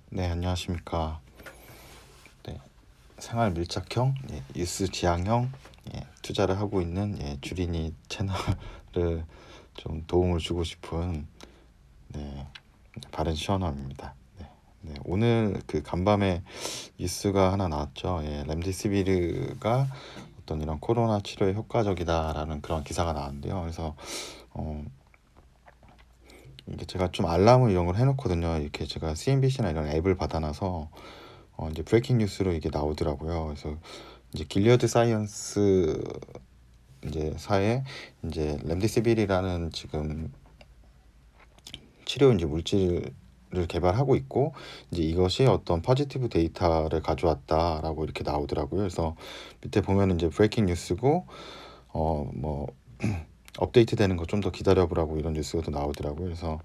네, 안녕하십니까. 네, 생활 밀착형, 뉴스 지향형 투자를 하고 있는 주린이 채널을 좀 도움을 주고 싶은 네, 바른 시원함입니다. 오늘 그 간밤에 뉴스가 하나 나왔죠. 렘디시비르가 어떤 이런 코로나 치료에 효과적이다라는 그런 기사가 나왔는데요. 그래서 이게 제가 좀 알람을 이런 걸 해놓거든요. 이렇게 제가 CNBC나 이런 앱을 받아놔서 이제 브레이킹 뉴스로 이게 나오더라고요. 그래서 이제 길리어드 사이언스 이제 사에 이제 렘데시빌이라는 지금 치료 이제 물질을 개발하고 있고, 이제 이것이 어떤 포지티브 데이터를 가져왔다라고 이렇게 나오더라고요. 그래서 밑에 보면 이제 브레이킹 뉴스고 뭐 업데이트 되는 거 좀 더 기다려보라고 이런 뉴스가 또 나오더라고요. 그래서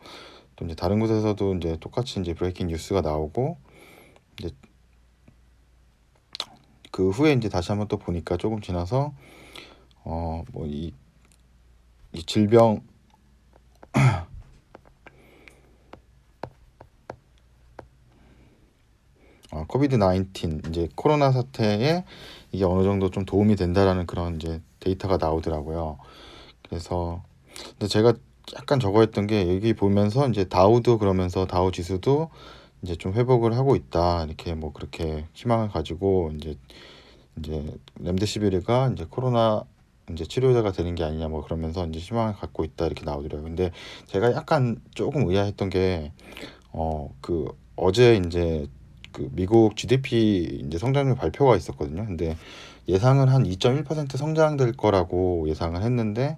또 이제 다른 곳에서도 이제 똑같이 이제 브레이킹 뉴스가 나오고, 이제 그 후에 이제 다시 한번 또 보니까 조금 지나서 뭐 이 질병 코비드 19 이제 코로나 사태에 이게 어느 정도 좀 도움이 된다라는 그런 이제 데이터가 나오더라고요. 그래서 근데 제가 약간 저거 했던 게, 여기 보면서 이제 다우도, 그러면서 다우 지수도 이제 좀 회복을 하고 있다, 이렇게 뭐 그렇게 희망을 가지고 이제 렘데시비르가 이제 코로나 이제 치료제가 되는 게 아니냐 뭐 그러면서 이제 희망을 갖고 있다, 이렇게 나오더라고요. 근데 제가 약간 조금 의아했던 게 그 어제 이제 그 미국 GDP 이제 성장률 발표가 있었거든요. 근데 예상은 한 2.1% 성장될 거라고 예상을 했는데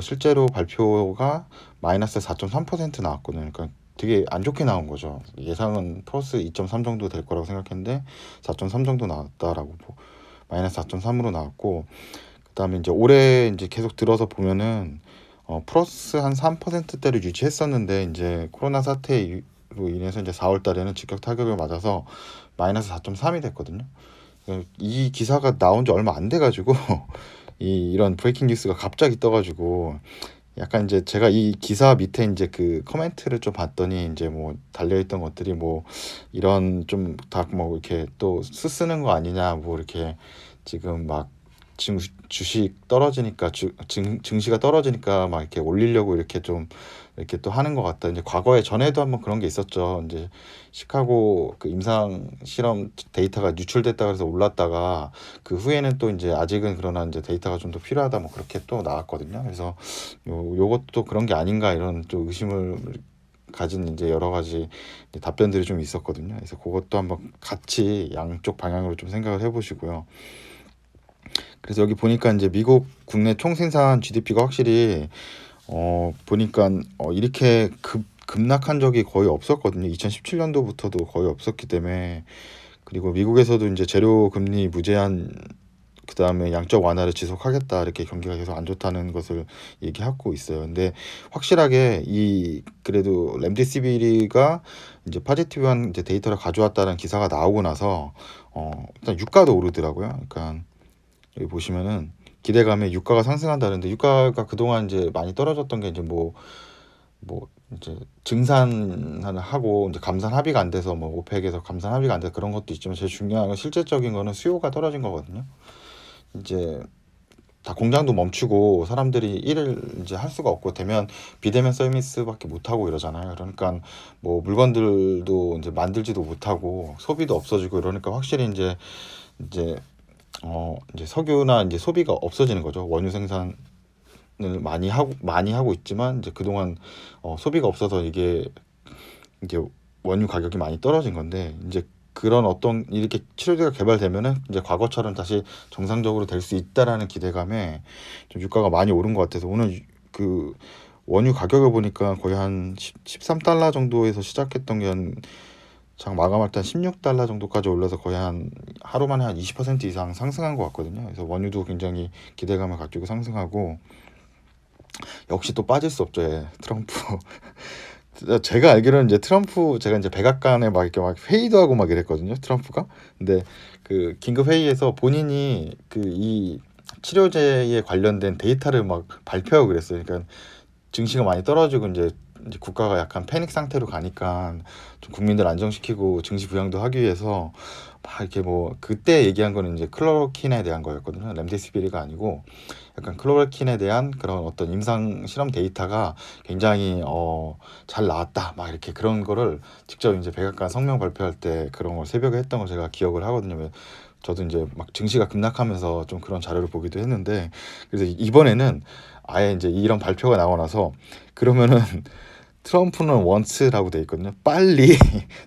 실제로 발표가 마이너스 4.3% 나왔거든요. 그러니까 되게 안 좋게 나온 거죠. 예상은 플러스 2.3 정도 될 거라고 생각했는데 4.3 정도 나왔다라고, 마이너스 4.3으로 나왔고, 그다음에 이제 올해 이제 계속 들어서 보면은 플러스 한 3%대를 유지했었는데, 이제 코로나 사태로 인해서 이제 4월 달에는 직격 타격을 맞아서 마이너스 4.3이 됐거든요. 이 기사가 나온 지 얼마 안 돼가지고 이런 브레이킹 뉴스가 갑자기 떠가지고, 약간 이제 제가 이 기사 밑에 이제 그 코멘트를 좀 봤더니, 이제 뭐 달려있던 것들이 뭐 이런 좀 다 뭐 이렇게 또 쓰는 거 아니냐, 뭐 이렇게 지금 막 주식 떨어지니까 증시가 떨어지니까 막 이렇게 올리려고 이렇게 좀 이렇게 또 하는 것 같다. 이제 과거에 전에도 한번 그런 게 있었죠. 이제 시카고 그 임상 실험 데이터가 유출됐다 그래서 올랐다가, 그 후에는 또 이제 아직은 그러나 이제 데이터가 좀 더 필요하다 뭐 그렇게 또 나왔거든요. 그래서 요것도 그런 게 아닌가, 이런 좀 의심을 가진 이제 여러 가지 이제 답변들이 좀 있었거든요. 그래서 그것도 한번 같이 양쪽 방향으로 좀 생각을 해보시고요. 그래서 여기 보니까 이제 미국 국내 총생산 GDP가 확실히 보니까 이렇게 급락한 적이 거의 없었거든요. 2017년도부터도 거의 없었기 때문에. 그리고 미국에서도 이제 재료 금리 무제한, 그 다음에 양적 완화를 지속하겠다, 이렇게 경기가 계속 안 좋다는 것을 얘기하고 있어요. 근데 확실하게 그래도 렘데시비리가 이제 포지티브한 이제 데이터를 가져왔다는 기사가 나오고 나서 일단 유가도 오르더라고요. 그러니까 여기 보시면은 기대감에 유가가 상승한다는데, 유가가 그동안 이제 많이 떨어졌던 게 이제 뭐 이제 증산을 하고 이제 감산 합의가 안 돼서, 뭐 오펙에서 감산 합의가 안 돼서 그런 것도 있지만, 제일 중요한 건 실질적인 거는 수요가 떨어진 거거든요. 이제 다 공장도 멈추고 사람들이 일을 이제 할 수가 없고, 비대면 서비스밖에 못 하고 이러잖아요. 그러니까 뭐 물건들도 이제 만들지도 못하고 소비도 없어지고 이러니까, 확실히 이제 이제 석유나 이제 소비가 없어지는 거죠. 원유 생산을 많이 하고 있지만, 이제 그동안 소비가 없어서 이게 이제 원유 가격이 많이 떨어진 건데, 이제 그런 어떤 이렇게 치료제가 개발되면은 이제 과거처럼 다시 정상적으로 될 수 있다라는 기대감에 좀 유가가 많이 오른 것 같아서, 오늘 그 원유 가격을 보니까 거의 한 13달러 정도에서 시작했던 게 한 장 마감할 때 한 16달러 정도까지 올라서 거의 한 하루 만에 한 20% 이상 상승한 것 같거든요. 그래서 원유도 굉장히 기대감을 가지고 상승하고, 역시 또 빠질 수 없죠. 트럼프. 제가 알기로는 이제 트럼프, 제가 이제 백악관에 막 이렇게 막 회의도 하고 막 이랬거든요, 트럼프가. 근데 그 긴급 회의에서 본인이 그 이 치료제에 관련된 데이터를 막 발표하고 그랬어요. 그러니까 증시가 많이 떨어지고 이제 이제 국가가 약간 패닉 상태로 가니까 좀 국민들 안정시키고 증시 부양도 하기 위해서 막 이렇게 뭐 그때 얘기한 거는 이제 클로로킨에 대한 거였거든요. 렘데시비르가 아니고 약간 클로로킨에 대한 그런 어떤 임상 실험 데이터가 굉장히 잘 나왔다 막 이렇게 그런 거를 직접 이제 백악관 성명 발표할 때 그런 걸 새벽에 했던 걸 제가 기억을 하거든요. 저도 이제 막 증시가 급락하면서 좀 그런 자료를 보기도 했는데, 그래서 이번에는 아예 이제 이런 발표가 나고 나서 그러면은 트럼프는 원츠라고 돼 있거든요. 빨리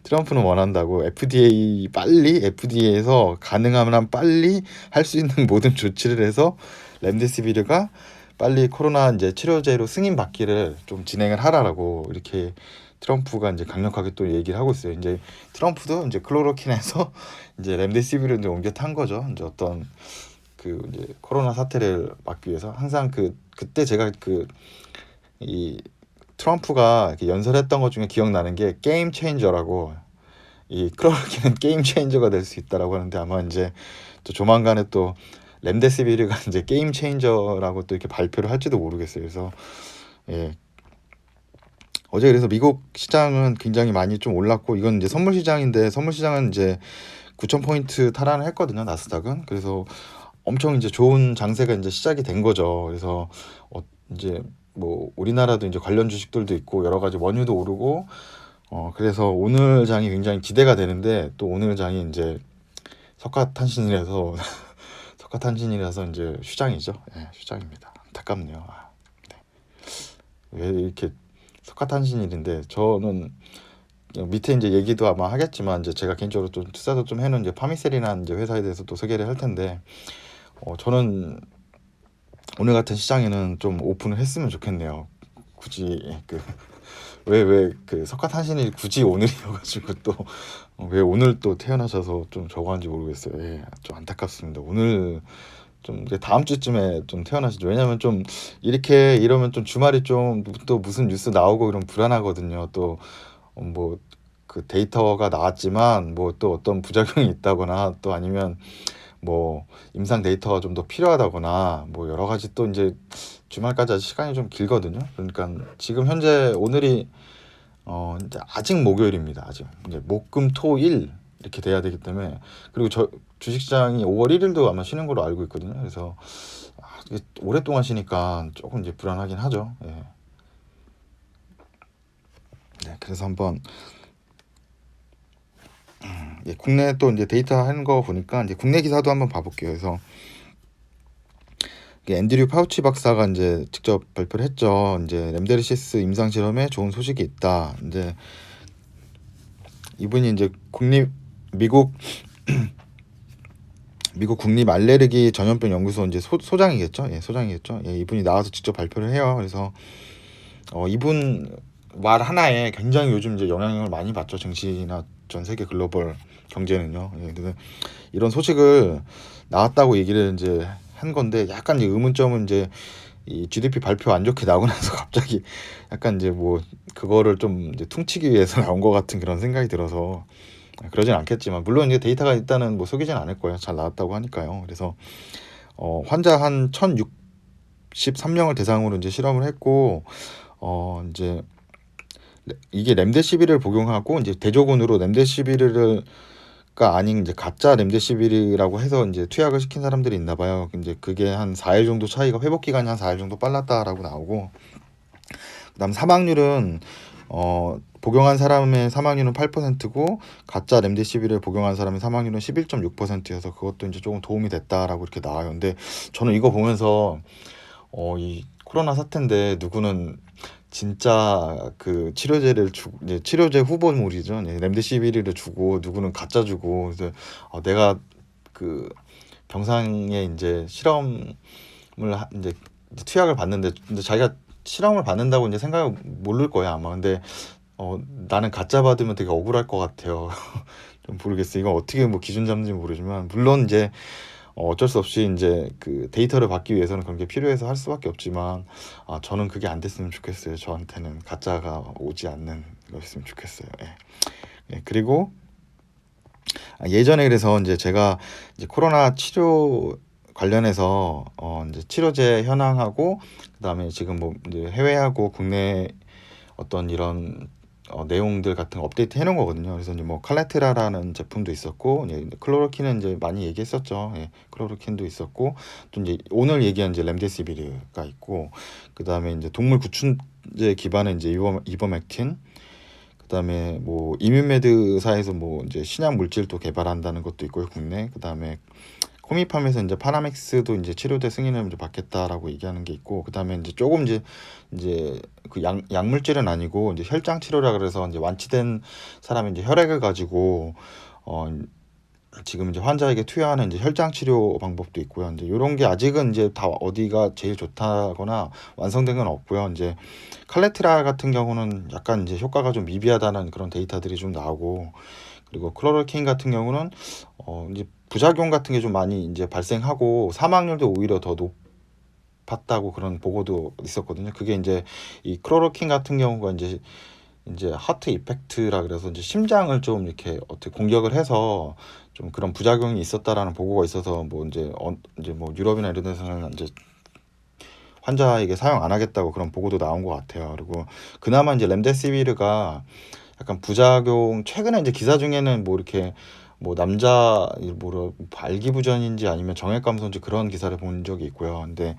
트럼프는 원한다고 FDA 빨리 FDA에서 가능한 한 빨리 할 수 있는 모든 조치를 해서 렘데시비르가 빨리 코로나 이제 치료제로 승인 받기를 좀 진행을 하라라고 이렇게 트럼프가 이제 강력하게 또 얘기를 하고 있어요. 이제 트럼프도 이제 클로로킨에서 이제 렘데시비르를 이제 옮겨 탄 거죠. 이제 어떤 그 이제 코로나 사태를 막기 위해서 항상 그때 제가 이 트럼프가 이렇게 연설했던 것 중에 기억나는 게 게임 체인저라고, 이 클로로킨은 게임 체인저가 될 수 있다라고 하는데 아마 이제 또 조만간에 또 렘데시비르가 이제 게임 체인저라고 또 이렇게 발표를 할지도 모르겠어요. 그래서 예. 어제 그래서 미국 시장은 굉장히 많이 좀 올랐고, 이건 이제 선물 시장인데 선물 시장은 이제 9,000포인트 탈환을 했거든요, 나스닥은. 그래서 엄청 이제 좋은 장세가 이제 시작이 된 거죠. 그래서 이제 뭐 우리나라도 이제 관련 주식들도 있고 여러 가지 원유도 오르고 그래서 오늘 장이 굉장히 기대가 되는데, 또 오늘 장이 이제 석가탄신이라서 석가탄신이라서 이제 휴장이죠. 예, 휴장입니다. 안타깝네요. 네. 왜 이렇게 석가탄신일인데, 저는 밑에 이제 얘기도 아마 하겠지만 이제 제가 개인적으로 좀 투자도 좀 해놓은 이제 파미셀이라는 이제 회사에 대해서 또 소개를 할 텐데, 저는 오늘 같은 시장에는 좀 오픈을 했으면 좋겠네요. 굳이 왜 그 석가탄신일이 굳이 오늘이어가지고 또 왜 오늘 또 태어나셔서 좀 저거 한지 모르겠어요. 예, 좀 안타깝습니다. 오늘 좀 이제 다음 주쯤에 좀 태어나시죠. 왜냐면 좀 이렇게 이러면 좀 주말이 좀 또 무슨 뉴스 나오고 이러면 불안하거든요. 또 뭐 그 데이터가 나왔지만 뭐 또 어떤 부작용이 있다거나, 또 아니면 뭐 임상 데이터가 좀 더 필요하다거나, 뭐 여러 가지 또 이제 주말까지 아직 시간이 좀 길거든요. 그러니까 지금 현재 오늘이 이제 아직 목요일입니다. 아직 이제 목금토일 이렇게 돼야 되기 때문에, 그리고 저 주식시장이 5월 1일도 아마 쉬는 걸로 알고 있거든요. 그래서 이게 오랫동안 쉬니까 조금 이제 불안하긴 하죠. 예. 네, 그래서 한번 예, 국내 또 이제 데이터 하는 거 보니까 이제 국내 기사도 한번 봐볼게요. 그래서 앤드류 파우치 박사가 이제 직접 발표를 했죠. 이제 렘데시비르 임상 실험에 좋은 소식이 있다. 이제 이분이 이제 미국 국립 알레르기 전염병 연구소 이제 소장이겠죠. 예, 소장이겠죠. 예, 이분이 나와서 직접 발표를 해요. 그래서 이분 말 하나에 굉장히 요즘 이제 영향을 많이 받죠. 증시나 전 세계 글로벌 경제는요. 예, 그래서 이런 소식을 나왔다고 얘기를 이제 한 건데, 약간 이제 의문점은 이제 이 GDP 발표 안 좋게 나오고 나서 갑자기 약간 이제 뭐 그거를 좀 이제 퉁치기 위해서 나온 것 같은 그런 생각이 들어서, 그러진 않겠지만 물론 이제 데이터가 일단은 뭐 속이진 않을 거예요. 잘 나왔다고 하니까요. 그래서 환자 한 1,063명을 대상으로 이제 실험을 했고, 이제 이게 렘데시비르를 복용하고 이제 대조군으로 렘데시비르가 아닌 이제 가짜 렘데시비르라고 해서 이제 투약을 시킨 사람들이 있나 봐요. 이제 그게 한 4일 정도 차이가, 회복 기간이 한 4일 정도 빨랐다라고 나오고, 그다음 사망률은 복용한 사람의 사망률은 8%고 가짜 렘데시비르를 복용한 사람의 사망률은 11.6%여서 그것도 이제 조금 도움이 됐다라고 이렇게 나와요. 근데 저는 이거 보면서 이 코로나 사태인데 누구는 진짜 그 치료제를 주고, 이제 치료제 후보물이죠. 렘데시비르를 주고 누구는 가짜 주고, 그래서 내가 그 병상에 이제 실험을 이제 투약을 받는데, 근데 자기가 실험을 받는다고 이제 생각을 모를 거야 아마. 근데 나는 가짜 받으면 되게 억울할 것 같아요. 좀 모르겠어요. 이건 어떻게 뭐 기준 잡는지 모르지만, 물론 이제 어쩔 수 없이 이제 그 데이터를 받기 위해서는 그런 게 필요해서 할 수밖에 없지만, 저는 그게 안 됐으면 좋겠어요. 저한테는 가짜가 오지 않는 거였으면 좋겠어요. 예. 예, 그리고 예전에 그래서 이제 제가 이제 코로나 치료 관련해서 이제 치료제 현황하고, 그다음에 지금 뭐 이제 해외하고 국내 어떤 이런 내용들 같은 거 업데이트 해놓은 거거든요. 그래서 이제 뭐 칼레트라라는 제품도 있었고, 이제 클로로킨은 이제 많이 얘기했었죠. 예, 클로로킨도 있었고, 또 이제 오늘 얘기한 이제 렘데시비르가 있고, 그 다음에 이제 동물 구충제 기반의 이제 이버맥틴, 그 다음에 뭐 이뮨메드사에서 뭐 이제 신약 물질도 개발한다는 것도 있고요, 국내. 그 다음에 코미팜에서 이제 파라맥스도 이제 치료대 승인을 이제 받겠다라고 얘기하는 게 있고, 그 다음에 이제 조금 이제 그 약물질은 아니고 이제 혈장 치료라 그래서 이제 완치된 사람이 이제 혈액을 가지고 지금 이제 환자에게 투여하는 이제 혈장 치료 방법도 있고요. 이제 이런 게 아직은 이제 다 어디가 제일 좋다거나 완성된 건 없고요. 이제 칼레트라 같은 경우는 약간 이제 효과가 좀 미비하다는 그런 데이터들이 좀 나오고, 그리고 클로로킨 같은 경우는 이제 부작용 같은 게 좀 많이 이제 발생하고 사망률도 오히려 더 높았다고 그런 보고도 있었거든요. 그게 이제 이 클로로킨 같은 경우가 이제 하트 이펙트라 그래서 이제 심장을 좀 이렇게 어떻게 공격을 해서 좀 그런 부작용이 있었다라는 보고가 있어서 뭐 이제 뭐 유럽이나 이런 데서는 이제 환자에게 사용 안 하겠다고 그런 보고도 나온 것 같아요. 그리고 그나마 이제 렘데시비르가 약간 부작용 최근에 이제 기사 중에는 뭐 이렇게 뭐 남자 뭐 발기부전인지 아니면 정액감소인지 그런 기사를 본 적이 있고요. 근데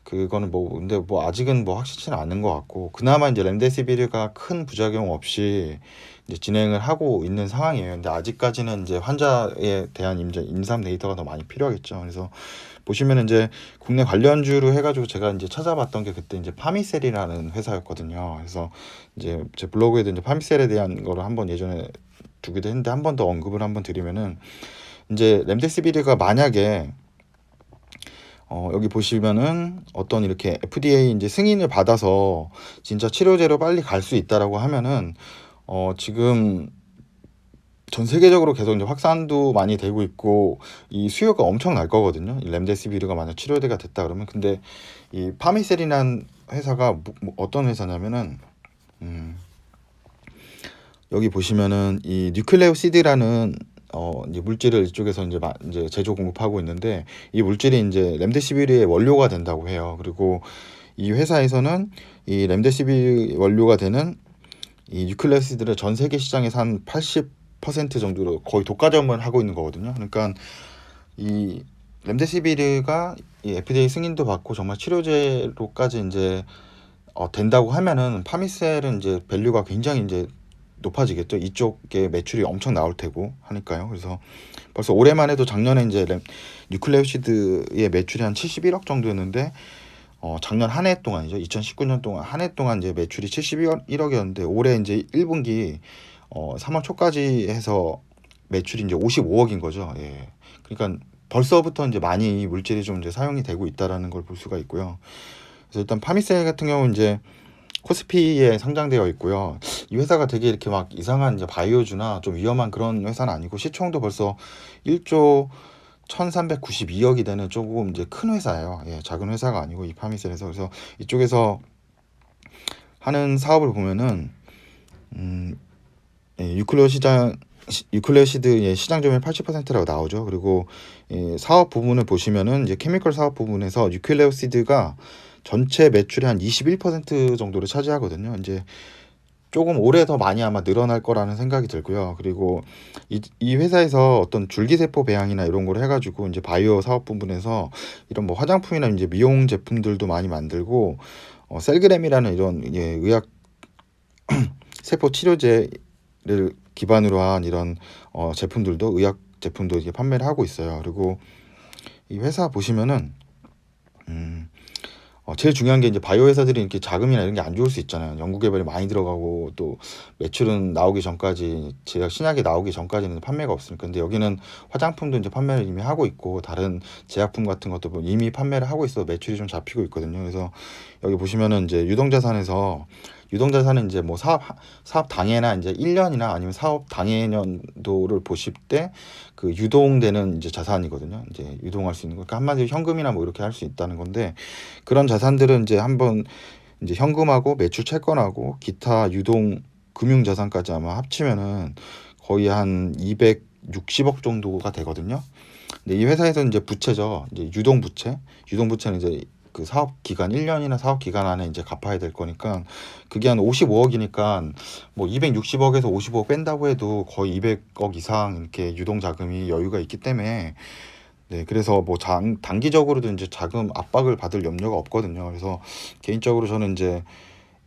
그거는 뭐 근데 뭐 아직은 뭐 확실치는 않은 것 같고, 그나마 이제 렘데시비르가 큰 부작용 없이 이제 진행을 하고 있는 상황이에요. 근데 아직까지는 이제 환자에 대한 이제 임상 데이터가 더 많이 필요하겠죠. 그래서 보시면 이제 국내 관련주로 해가지고 제가 이제 찾아봤던 게 그때 이제 파미셀이라는 회사였거든요. 그래서 이제 제 블로그에도 이제 파미셀에 대한 거를 한번 예전에 두기도 했는데 한 번 더 언급을 한번 드리면은, 이제 렘데시비르가 만약에 여기 보시면은 어떤 이렇게 FDA 이제 승인을 받아서 진짜 치료제로 빨리 갈 수 있다라고 하면은 지금 전 세계적으로 계속 이제 확산도 많이 되고 있고 이 수요가 엄청 날 거거든요. 이 렘데시비르가 만약 치료제가 됐다 그러면. 근데 이 파미셀이라는 회사가 뭐 어떤 회사냐면은 여기 보시면은 이 뉴클레오시드라는 이제 물질을 이쪽에서 이제 제조 공급하고 있는데, 이 물질이 이제 렘데시비르의 원료가 된다고 해요. 그리고 이 회사에서는 이 렘데시비르 원료가 되는 이 뉴클레오시드를 전 세계 시장에서 한 80% 정도로 거의 독과점을 하고 있는 거거든요. 그러니까 이 렘데시비르가 이 FDA 승인도 받고 정말 치료제로까지 이제 된다고 하면은 파미셀은 이제 밸류가 굉장히 이제 높아지겠죠. 이쪽에 매출이 엄청 나올 테고 하니까요. 그래서 벌써 올해만 해도 작년에 이제 뉴클레오시드의 매출이 한 71억 정도였는데 작년 한 해 동안이죠. 2019년 동안 한 해 동안 이제 매출이 71억이었는데 올해 이제 1분기 3월 초까지 해서 매출이 이제 55억인 거죠. 예. 그러니까 벌써부터 이제 많이 물질이 좀 이제 사용이 되고 있다라는 걸 볼 수가 있고요. 그래서 일단 파미셀 같은 경우는 이제 코스피에 상장되어 있고요. 이 회사가 되게 이렇게 막 이상한 이제 바이오주나 좀 위험한 그런 회사는 아니고, 시총도 벌써 1조 1392억이 되는 조금 이제 큰 회사예요. 예, 작은 회사가 아니고 이 파미셀에서. 그래서 이쪽에서 하는 사업을 보면은 유클레오시드의 시장 점유율 80%라고 나오죠. 그리고 사업 부분을 보시면은 이제 케미컬 사업 부분에서 유클레오시드가 전체 매출의 한 21% 정도를 차지하거든요. 이제 조금 올해 더 많이 아마 늘어날 거라는 생각이 들고요. 그리고 이 회사에서 어떤 줄기세포 배양이나 이런 걸 해가지고 이제 바이오 사업 부분에서 이런 뭐 화장품이나 이제 미용 제품들도 많이 만들고, 셀그램이라는 이런 의학 세포 치료제를 기반으로 한 이런 제품들도, 의학 제품도 이제 판매를 하고 있어요. 그리고 이 회사 보시면은 제일 중요한 게 이제 바이오 회사들이 이렇게 자금이나 이런 게 안 좋을 수 있잖아요. 연구 개발이 많이 들어가고 또 매출은 나오기 전까지, 제약 신약이 나오기 전까지는 판매가 없으니까. 근데 여기는 화장품도 이제 판매를 이미 하고 있고 다른 제약품 같은 것도 뭐 이미 판매를 하고 있어 매출이 좀 잡히고 있거든요. 그래서 여기 보시면은 이제 유동자산은 이제 뭐 사업 당해나 이제 1년이나 아니면 사업 당해 년도를 보실 때 그 유동되는 이제 자산이거든요. 이제 유동할 수 있는 거. 그러니까 한마디로 현금이나 뭐 이렇게 할 수 있다는 건데, 그런 자산들은 이제 한번 이제 현금하고 매출 채권하고 기타 유동 금융 자산까지 아마 합치면은 거의 한 260억 정도가 되거든요. 근데 이 회사에서는 이제 부채죠. 이제 유동 부채는 이제 그 사업 기간 1년이나 사업 기간 안에 이제 갚아야 될 거니까 그게 한 55억이니까 뭐 260억에서 55억 뺀다고 해도 거의 200억 이상 이렇게 유동 자금이 여유가 있기 때문에 네, 그래서 뭐 단기적으로도 이제 자금 압박을 받을 염려가 없거든요. 그래서 개인적으로 저는 이제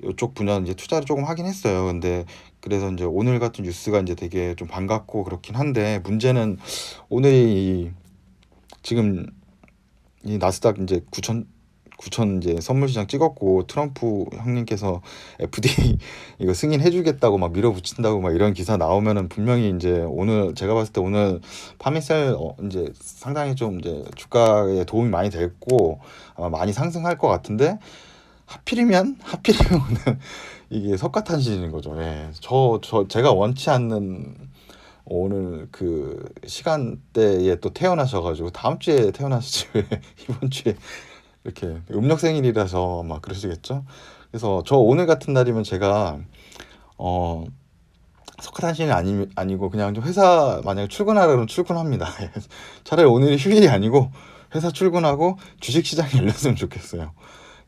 이쪽 분야 이제 투자를 조금 하긴 했어요. 근데 그래서 이제 오늘 같은 뉴스가 이제 되게 좀 반갑고 그렇긴 한데 문제는 오늘 이 지금 이 나스닥 이제 9천 이제 선물 시장 찍었고 트럼프 형님께서 FD 이거 승인해주겠다고 막 밀어붙인다고 막 이런 기사 나오면은 분명히 이제 오늘 제가 봤을 때 오늘 파미셀 이제 상당히 좀 이제 주가에 도움이 많이 됐고 아마 많이 상승할 것 같은데 하필이면 오늘 이게 석가탄신인 거죠. 예. 제가 원치 않는 오늘 그 시간대에 또 태어나셔가지고 다음 주에 태어나시지 왜 이번 주에 이렇게 음력 생일이라서 아마 그러시겠죠. 그래서 저 오늘 같은 날이면 제가 어 석가탄신이 아니고 그냥 좀 회사 만약에 출근하라 그러면 출근합니다. 차라리 오늘이 휴일이 아니고 회사 출근하고 주식시장이 열렸으면 좋겠어요.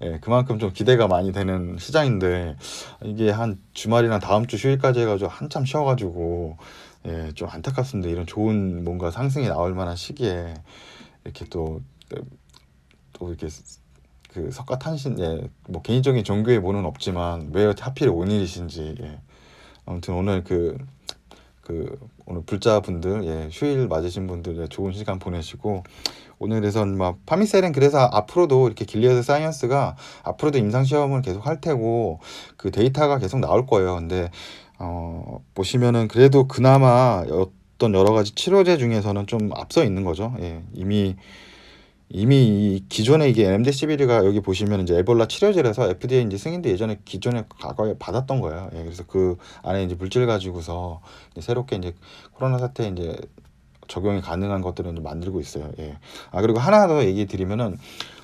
예, 그만큼 좀 기대가 많이 되는 시장인데 이게 한 주말이나 다음 주 휴일까지 해가지고 한참 쉬어가지고 예, 좀 안타깝습니다. 이런 좋은 뭔가 상승이 나올 만한 시기에 이렇게 또 이렇게 그 석가탄신 예, 뭐 개인적인 종교의 모는 없지만 왜 하필 오늘이신지 예. 아무튼 오늘 오늘 불자분들 예, 휴일 맞으신 분들 예, 좋은 시간 보내시고 오늘에선 막 파미셀은 그래서 앞으로도 이렇게 길리어드 사이언스가 앞으로도 임상 시험을 계속 할 테고 그 데이터가 계속 나올 거예요. 근데 보시면은 그래도 그나마 어떤 여러 가지 치료제 중에서는 좀 앞서 있는 거죠. 예, 이미 이 기존에 이게 엠데시비르가 여기 보시면 이제 에볼라 치료제라서 FDA 이제 승인도 예전에 기존에 과거에 받았던 거예요. 예, 그래서 그 안에 이제 물질 가지고서 이제 새롭게 이제 코로나 사태에 이제 적용이 가능한 것들을 이제 만들고 있어요. 예. 아 그리고 하나 더 얘기 드리면은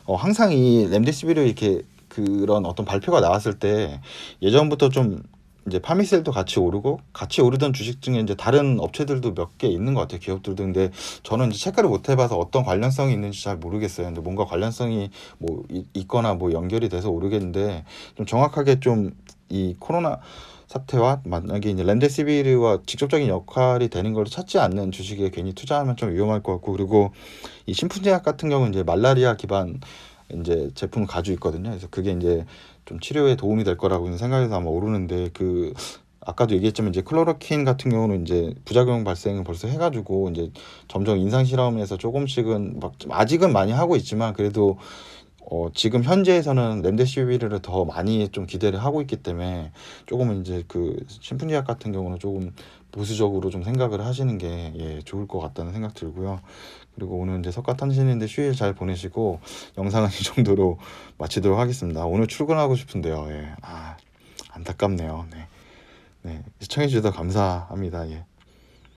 항상 이 렘데시비르 이렇게 그런 어떤 발표가 나왔을 때 예전부터 좀 이제 파미셀도 같이 오르고 같이 오르던 주식 중에 이제 다른 업체들도 몇 개 있는 것 같아요. 기업들도. 근데 저는 이제 체크를 못 해봐서 어떤 관련성이 있는지 잘 모르겠어요. 근데 뭔가 관련성이 뭐 있거나 뭐 연결이 돼서 오르겠는데 좀 정확하게 좀 이 코로나 사태와 만약에 이제 렘데시비르와 직접적인 역할이 되는 걸 찾지 않는 주식에 괜히 투자하면 좀 위험할 것 같고 그리고 이 신풍제약 같은 경우는 이제 말라리아 기반 이제 제품을 가지고 있거든요. 그래서 그게 이제 좀 치료에 도움이 될 거라고 생각해서 아마 오르는데 그 아까도 얘기했지만 이제 클로로킨 같은 경우는 이제 부작용 발생을 벌써 해가지고 이제 점점 임상 실험에서 조금씩은 막 아직은 많이 하고 있지만 그래도 지금 현재에서는 렘데시비르를 더 많이 좀 기대를 하고 있기 때문에 조금은 이제 그 신풍제약 같은 경우는 조금 보수적으로 좀 생각을 하시는 게 예, 좋을 것 같다는 생각 들고요. 그리고 오늘 이제 석가탄신인데 휴일 잘 보내시고 영상은 이 정도로 마치도록 하겠습니다. 오늘 출근하고 싶은데요. 예. 안타깝네요. 네. 네. 시청해 주셔서 감사합니다. 예.